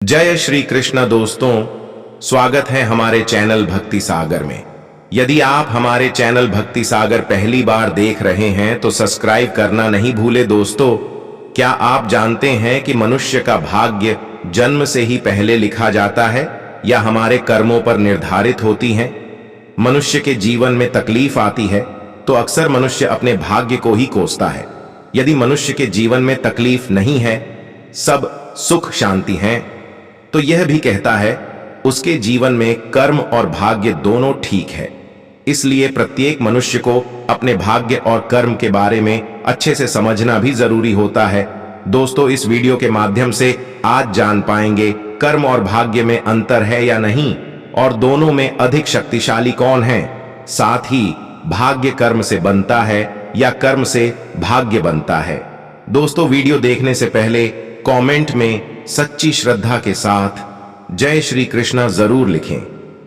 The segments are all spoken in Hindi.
जय श्री कृष्ण दोस्तों, स्वागत है हमारे चैनल भक्ति सागर में। यदि आप हमारे चैनल भक्ति सागर पहली बार देख रहे हैं तो सब्सक्राइब करना नहीं भूले। दोस्तों, क्या आप जानते हैं कि मनुष्य का भाग्य जन्म से ही पहले लिखा जाता है या हमारे कर्मों पर निर्धारित होती है? मनुष्य के जीवन में तकलीफ आती है तो अक्सर मनुष्य अपने भाग्य को ही कोसता है। यदि मनुष्य के जीवन में तकलीफ नहीं है, सब सुख शांति है, तो यह भी कहता है उसके जीवन में कर्म और भाग्य दोनों ठीक है। इसलिए प्रत्येक मनुष्य को अपने भाग्य और कर्म के बारे में अच्छे से समझना भी जरूरी होता है। दोस्तों, इस वीडियो के माध्यम से आज जान पाएंगे कर्म और भाग्य में अंतर है या नहीं, और दोनों में अधिक शक्तिशाली कौन है। साथ ही भाग्य कर्म से बनता है या कर्म से भाग्य बनता है। दोस्तों, वीडियो देखने से पहले कमेंट में सच्ची श्रद्धा के साथ जय श्री कृष्ण जरूर लिखें,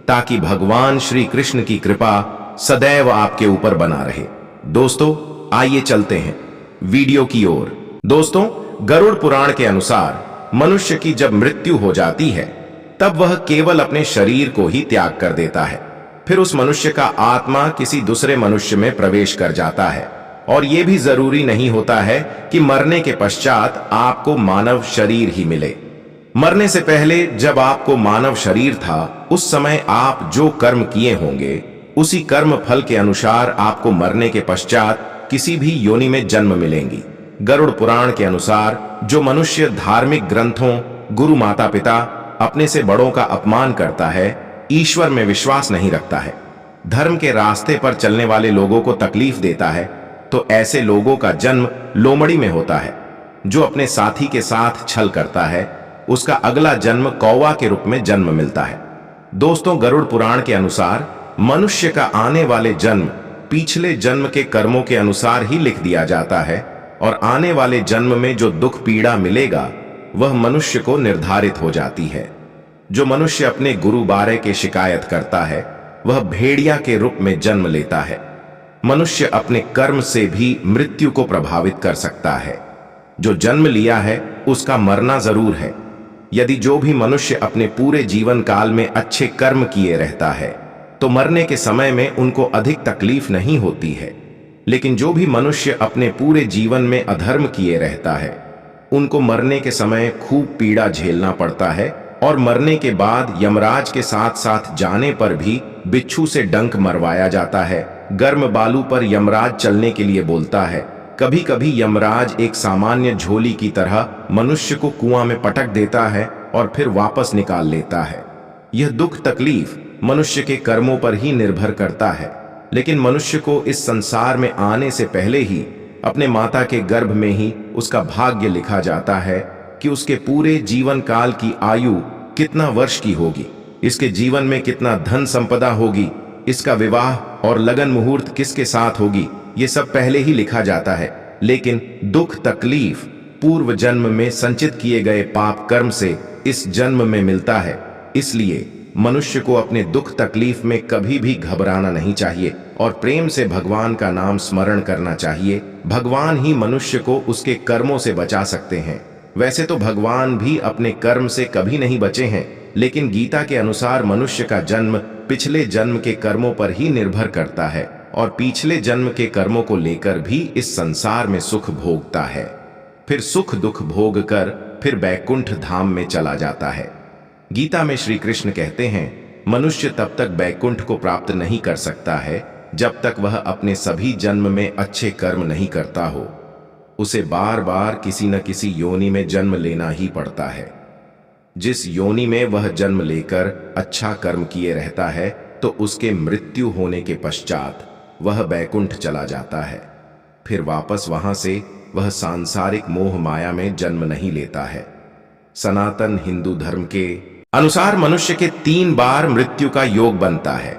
ताकि भगवान श्री कृष्ण की कृपा सदैव आपके ऊपर बना रहे। दोस्तों, आइए चलते हैं वीडियो की ओर। दोस्तों, गरुड़ पुराण के अनुसार मनुष्य की जब मृत्यु हो जाती है तब वह केवल अपने शरीर को ही त्याग कर देता है। फिर उस मनुष्य का आत्मा किसी दूसरे मनुष्य में प्रवेश कर जाता है, और यह भी जरूरी नहीं होता है कि मरने के पश्चात आपको मानव शरीर ही मिले। मरने से पहले जब आपको मानव शरीर था, उस समय आप जो कर्म किए होंगे उसी कर्म फल के अनुसार आपको मरने के पश्चात किसी भी योनि में जन्म मिलेंगी। गरुड़ पुराण के अनुसार जो मनुष्य धार्मिक ग्रंथों, गुरु माता पिता, अपने से बड़ों का अपमान करता है, ईश्वर में विश्वास नहीं रखता है, धर्म के रास्ते पर चलने वाले लोगों को तकलीफ देता है, तो ऐसे लोगों का जन्म लोमड़ी में होता है। जो अपने साथी के साथ छल करता है, उसका अगला जन्म कौवा के रूप में जन्म मिलता है। दोस्तों, गरुड़ पुराण के अनुसार मनुष्य का आने वाले जन्म पिछले जन्म के कर्मों के अनुसार ही लिख दिया जाता है, और आने वाले जन्म में जो दुख पीड़ा मिलेगा वह मनुष्य को निर्धारित हो जाती है। जो मनुष्य अपने गुरु बारे के शिकायत करता है वह भेड़िया के रूप में जन्म लेता है। मनुष्य अपने कर्म से भी मृत्यु को प्रभावित कर सकता है। जो जन्म लिया है उसका मरना जरूर है। यदि जो भी मनुष्य अपने पूरे जीवन काल में अच्छे कर्म किए रहता है तो मरने के समय में उनको अधिक तकलीफ नहीं होती है, लेकिन जो भी मनुष्य अपने पूरे जीवन में अधर्म किए रहता है उनको मरने के समय खूब पीड़ा झेलना पड़ता है, और मरने के बाद यमराज के साथ साथ जाने पर भी बिच्छू से डंक मरवाया जाता है। गर्म बालू पर यमराज चलने के लिए बोलता है। कभी कभी यमराज एक सामान्य झोली की तरह मनुष्य को कुआं में पटक देता है और फिर वापस निकाल लेता है। यह दुख तकलीफ मनुष्य के कर्मों पर ही निर्भर करता है, लेकिन मनुष्य को इस संसार में आने से पहले ही अपने माता के गर्भ में ही उसका भाग्य लिखा जाता है कि उसके पूरे जीवन काल की आयु कितना वर्ष की होगी, इसके जीवन में कितना धन संपदा होगी, इसका विवाह और लगन मुहूर्त किसके साथ होगी, ये सब पहले ही लिखा जाता है। लेकिन दुख तकलीफ पूर्व जन्म में संचित किए गए पाप कर्म से इस जन्म में मिलता है। इसलिए मनुष्य को अपने दुख तकलीफ में कभी भी घबराना नहीं चाहिए और प्रेम से भगवान का नाम स्मरण करना चाहिए। भगवान ही मनुष्य को उसके कर्मों से बचा सकते हैं। वैसे तो भगवान भी अपने कर्म से कभी नहीं बचे हैं, लेकिन गीता के अनुसार मनुष्य का जन्म पिछले जन्म के कर्मों पर ही निर्भर करता है, और पिछले जन्म के कर्मों को लेकर भी इस संसार में सुख भोगता है। फिर सुख दुख भोग कर फिर बैकुंठ धाम में चला जाता है। गीता में श्री कृष्ण कहते हैं, मनुष्य तब तक बैकुंठ को प्राप्त नहीं कर सकता है जब तक वह अपने सभी जन्म में अच्छे कर्म नहीं करता हो। उसे बार बार किसी न किसी योनि में जन्म लेना ही पड़ता है। जिस योनि में वह जन्म लेकर अच्छा कर्म किए रहता है तो उसके मृत्यु होने के पश्चात वह बैकुंठ चला जाता है। फिर वापस वहां से वह सांसारिक मोह माया में जन्म नहीं लेता है। सनातन हिंदू धर्म के अनुसार मनुष्य के 3 बार मृत्यु का योग बनता है।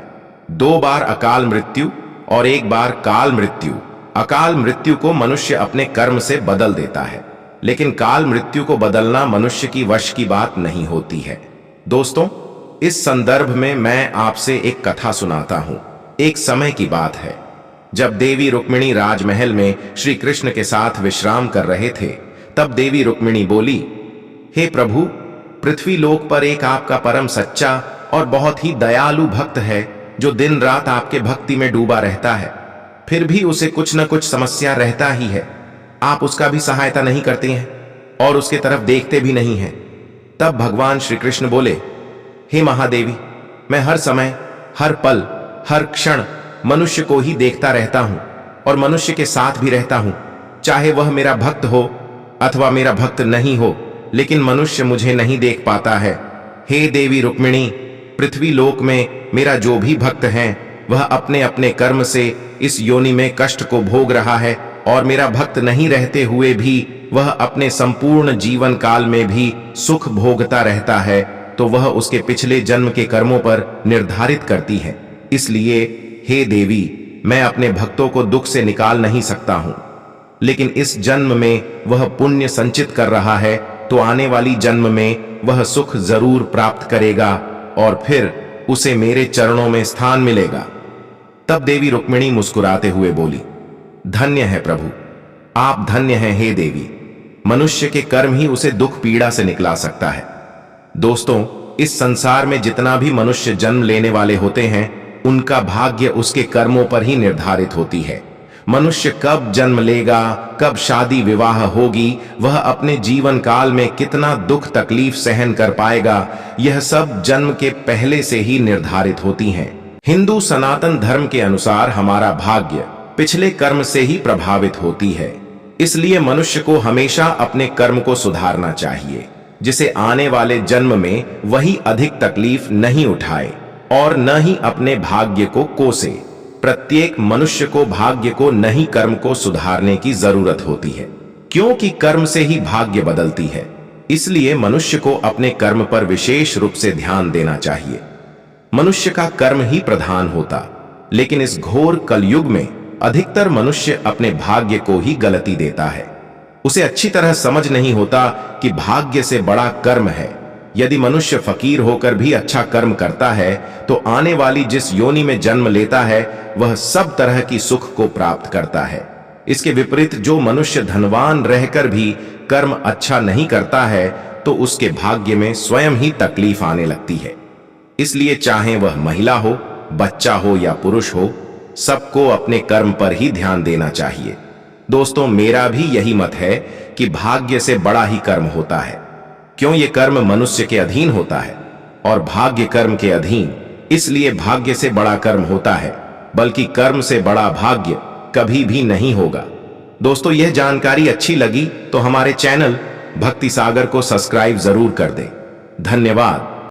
2 बार अकाल मृत्यु और 1 बार काल मृत्यु। अकाल मृत्यु को मनुष्य अपने कर्म से बदल देता है, लेकिन काल मृत्यु को बदलना मनुष्य की वश की बात नहीं होती है। दोस्तों, इस संदर्भ में मैं आपसे एक कथा सुनाता हूं। एक समय की बात है जब देवी रुक्मिणी राजमहल में श्री कृष्ण के साथ विश्राम कर रहे थे। तब देवी रुक्मिणी बोली, हे प्रभु, पृथ्वी लोक पर एक आपका परम सच्चा और बहुत ही दयालु भक्त है जो दिन रात आपके भक्ति में डूबा रहता है, फिर भी उसे कुछ न कुछ समस्या रहता ही है। आप उसका भी सहायता नहीं करते हैं और उसके तरफ देखते भी नहीं हैं। तब भगवान श्री कृष्ण बोले, हे महादेवी, मैं हर समय, हर पल, हर क्षण मनुष्य को ही देखता रहता हूं और मनुष्य के साथ भी रहता हूं, चाहे वह मेरा भक्त हो अथवा मेरा भक्त नहीं हो, लेकिन मनुष्य मुझे नहीं देख पाता है। हे देवी रुक्मिणी, पृथ्वी लोक में मेरा जो भी भक्त है वह अपने अपने कर्म से इस योनि में कष्ट को भोग रहा है और मेरा भक्त नहीं रहते हुए भी वह अपने संपूर्ण जीवन काल में भी सुख भोगता रहता है, तो वह उसके पिछले जन्म के कर्मों पर निर्धारित करती है। इसलिए हे देवी, मैं अपने भक्तों को दुख से निकाल नहीं सकता हूं, लेकिन इस जन्म में वह पुण्य संचित कर रहा है तो आने वाली जन्म में वह सुख जरूर प्राप्त करेगा और फिर उसे मेरे चरणों में स्थान मिलेगा। तब देवी रुक्मिणी मुस्कुराते हुए बोली, धन्य है प्रभु, आप धन्य हैं हे देवी, मनुष्य के कर्म ही उसे दुख पीड़ा से निकला सकता है। दोस्तों, इस संसार में जितना भी मनुष्य जन्म लेने वाले होते हैं उनका भाग्य उसके कर्मों पर ही निर्धारित होती है। मनुष्य कब जन्म लेगा, कब शादी विवाह होगी, वह अपने जीवन काल में कितना दुख तकलीफ सहन कर पाएगा, यह सब जन्म के पहले से ही निर्धारित होती हैं। हिंदू सनातन धर्म के अनुसार हमारा भाग्य पिछले कर्म से ही प्रभावित होती है। इसलिए मनुष्य को हमेशा अपने कर्म को सुधारना चाहिए, जिसे आने वाले जन्म में वही अधिक तकलीफ नहीं उठाए और न ही अपने भाग्य को कोसे। प्रत्येक मनुष्य को भाग्य को नहीं कर्म को सुधारने की जरूरत होती है, क्योंकि कर्म से ही भाग्य बदलती है। इसलिए मनुष्य को अपने कर्म पर विशेष रूप से ध्यान देना चाहिए। मनुष्य का कर्म ही प्रधान होता, लेकिन इस घोर कलयुग में अधिकतर मनुष्य अपने भाग्य को ही गलती देता है। उसे अच्छी तरह समझ नहीं होता कि भाग्य से बड़ा कर्म है। यदि मनुष्य फकीर होकर भी अच्छा कर्म करता है तो आने वाली जिस योनि में जन्म लेता है वह सब तरह की सुख को प्राप्त करता है। इसके विपरीत जो मनुष्य धनवान रहकर भी कर्म अच्छा नहीं करता है तो उसके भाग्य में स्वयं ही तकलीफ आने लगती है। इसलिए चाहे वह महिला हो, बच्चा हो या पुरुष हो, सबको अपने कर्म पर ही ध्यान देना चाहिए। दोस्तों, मेरा भी यही मत है कि भाग्य से बड़ा ही कर्म होता है, क्यों ये कर्म मनुष्य के अधीन होता है और भाग्य कर्म के अधीन, इसलिए भाग्य से बड़ा कर्म होता है, बल्कि कर्म से बड़ा भाग्य कभी भी नहीं होगा। दोस्तों, यह जानकारी अच्छी लगी तो हमारे चैनल भक्ति सागर को सब्सक्राइब जरूर कर दें। धन्यवाद।